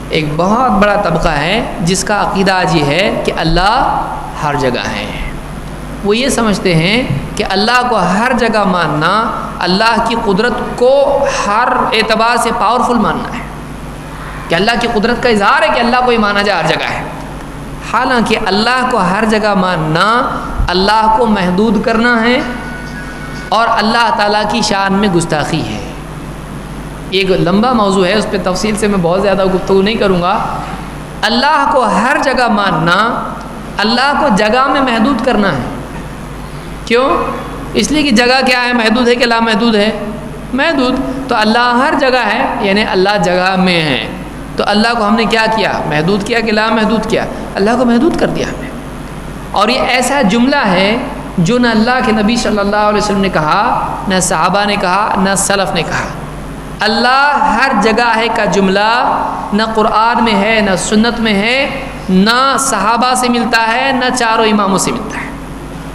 ایک بہت بڑا طبقہ ہے جس کا عقیدہ آج یہ ہے کہ اللہ ہر جگہ ہے. وہ یہ سمجھتے ہیں کہ اللہ کو ہر جگہ ماننا اللہ کی قدرت کو ہر اعتبار سے پاورفل ماننا ہے، کہ اللہ کی قدرت کا اظہار ہے کہ اللہ کو ہی مانا جائے ہر جگہ ہے. حالانکہ اللہ کو ہر جگہ ماننا اللہ کو محدود کرنا ہے اور اللہ تعالیٰ کی شان میں گستاخی ہے. ایک لمبا موضوع ہے، اس پہ تفصیل سے میں بہت زیادہ گفتگو نہیں کروں گا. اللہ کو ہر جگہ ماننا اللہ کو جگہ میں محدود کرنا ہے. کیوں؟ اس لیے کہ جگہ کیا ہے، محدود ہے کہ لا محدود ہے؟ محدود. تو اللہ ہر جگہ ہے یعنی اللہ جگہ میں ہے. تو اللہ کو ہم نے کیا کیا؟ محدود کیا کہ لا محدود کیا؟ اللہ کو محدود کر دیا ہم نے. اور یہ ایسا جملہ ہے جو نہ اللہ کے نبی صلی اللہ علیہ وسلم نے کہا، نہ صحابہ نے کہا، نہ سلف نے کہا. اللہ ہر جگہ ہے کا جملہ نہ قرآن میں ہے، نہ سنت میں ہے، نہ صحابہ سے ملتا ہے، نہ چاروں اماموں سے ملتا ہے.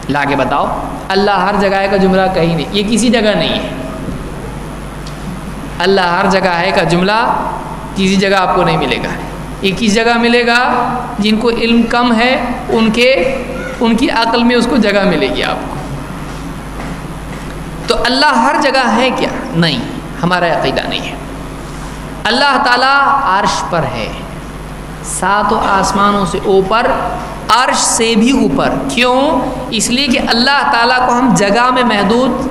لا کے بتاؤ اللہ ہر جگہ ہے کا جملہ کہیں نہیں، یہ کسی جگہ نہیں ہے. اللہ ہر جگہ ہے کا جملہ کسی جگہ آپ کو نہیں ملے گا. یہ کس جگہ ملے گا؟ جن کو علم کم ہے ان کی عقل میں اس کو جگہ ملے گی آپ کو. تو اللہ ہر جگہ ہے کیا؟ نہیں، ہمارا عقیدہ نہیں ہے. اللہ تعالیٰ عرش پر ہے، ساتوں آسمانوں سے اوپر، عرش سے بھی اوپر. کیوں؟ اس لیے کہ اللہ تعالیٰ کو ہم جگہ میں محدود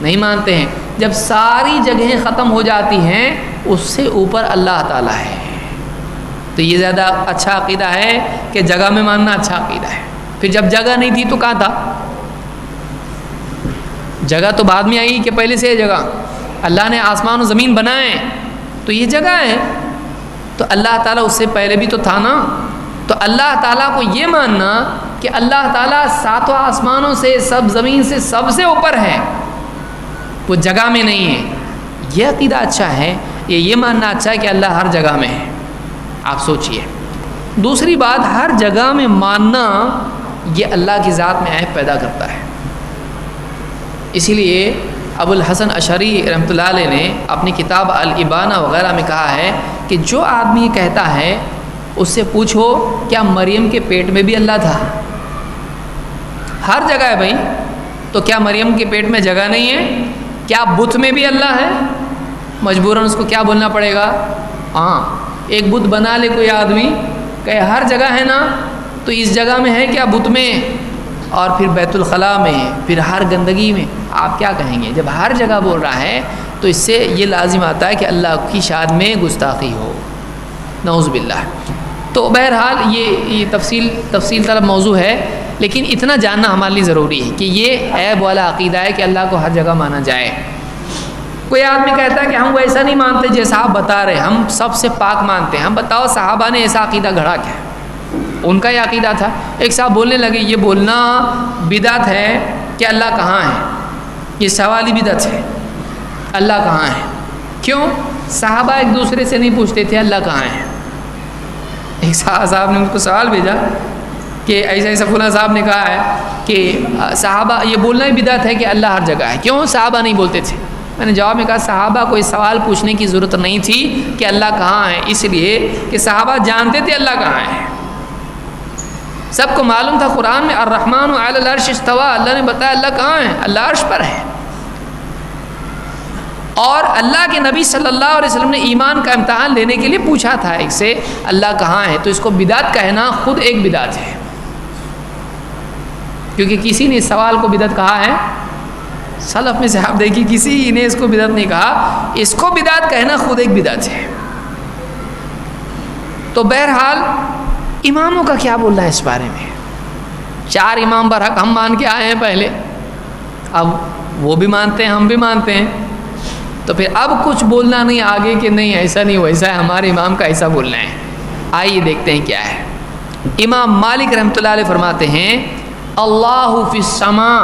نہیں مانتے ہیں. جب ساری جگہیں ختم ہو جاتی ہیں اس سے اوپر اللہ تعالیٰ ہے. تو یہ زیادہ اچھا عقیدہ ہے کہ جگہ میں ماننا اچھا عقیدہ ہے. پھر جب جگہ نہیں تھی تو کہاں تھا؟ جگہ تو بعد میں آئی کہ پہلے سے ہے جگہ. اللہ نے آسمان و زمین بنائے تو یہ جگہ ہے. تو اللہ تعالیٰ اس سے پہلے بھی تو تھا نا. تو اللہ تعالیٰ کو یہ ماننا کہ اللہ تعالیٰ ساتوں آسمانوں سے، سب زمین سے، سب سے اوپر ہے، وہ جگہ میں نہیں ہے، یہ عقیدہ اچھا ہے. یہ ماننا اچھا ہے کہ اللہ ہر جگہ میں ہے. آپ سوچئے. دوسری بات، ہر جگہ میں ماننا یہ اللہ کی ذات میں عیب پیدا کرتا ہے. اسی لیے ابو الحسن اشعری رحمۃ اللہ علیہ نے اپنی کتاب الابانہ وغیرہ میں کہا ہے کہ جو آدمی یہ کہتا ہے اس سے پوچھو کیا مریم کے پیٹ میں بھی اللہ تھا؟ ہر جگہ ہے بھائی، تو کیا مریم کے پیٹ میں جگہ نہیں ہے؟ کیا بت میں بھی اللہ ہے؟ مجبوراً اس کو کیا بولنا پڑے گا؟ ہاں، ایک بت بنا لے کوئی آدمی کہ ہر جگہ ہے نا، تو اس جگہ میں ہے کیا بت میں؟ اور پھر بیت الخلاء میں، پھر ہر گندگی میں. آپ کیا کہیں گے؟ جب ہر جگہ بول رہا ہے تو اس سے یہ لازم آتا ہے کہ اللہ کی شان میں گستاخی ہو، نعوذ باللہ. تو بہرحال یہ تفصیل طلب موضوع ہے، لیکن اتنا جاننا ہمارے لیے ضروری ہے کہ یہ عیب والا عقیدہ ہے کہ اللہ کو ہر جگہ مانا جائے. کوئی آدمی کہتا ہے کہ ہم ویسا نہیں مانتے جیسا آپ بتا رہے، ہم سب سے پاک مانتے ہیں. ہم بتاؤ صحابہ نے ایسا عقیدہ گھڑا کیا؟ ان کا یہ عقیدہ تھا. ایک صاحب بولنے لگے یہ بولنا بدعت ہے کہ اللہ کہاں ہے. یہ سوالی بدعت ہے، اللہ کہاں ہے. کیوں؟ صحابہ ایک دوسرے سے نہیں پوچھتے تھے اللہ کہاں ہے. ایک صاحب نے مجھ کو سوال بھیجا کہ ایسا فلاں صاحب نے کہا ہے کہ صحابہ یہ بولنا ہی بدعت ہے کہ اللہ ہر جگہ ہے. کیوں صحابہ نہیں بولتے تھے؟ میں نے جواب میں کہا صحابہ کو اس سوال پوچھنے کی ضرورت نہیں تھی کہ اللہ کہاں ہے، اس لیے کہ صحابہ جانتے تھے اللہ کہاں ہے. سب کو معلوم تھا قرآن میں الرحمن علی العرش استوى، اللہ نے بتایا اللہ کہاں ہے، اللہ عرش پر ہے. اور اللہ کے نبی صلی اللہ علیہ وسلم نے ایمان کا امتحان لینے کے لیے پوچھا تھا ایک سے اللہ کہاں ہے. تو اس کو بدعت کہنا خود ایک بدعت ہے، کیونکہ کسی نے اس سوال کو بدعت کہا ہے؟ سلف میں سے آپ دیکھیے کسی نے اس کو بدعت نہیں کہا. اس کو بدعت کہنا خود ایک بدعت ہے. تو بہرحال اماموں کا کیا بولنا ہے اس بارے میں؟ 4 امام برحق ہم مان کے آئے ہیں پہلے، اب وہ بھی مانتے ہیں ہم بھی مانتے ہیں، تو پھر اب کچھ بولنا نہیں آگے کہ نہیں ایسا نہیں ویسا ہے، ہمارے امام کا ایسا بولنا ہے. آئیے دیکھتے ہیں کیا ہے. امام مالک رحمۃ اللہ علیہ فرماتے ہیں اللہ فی السماء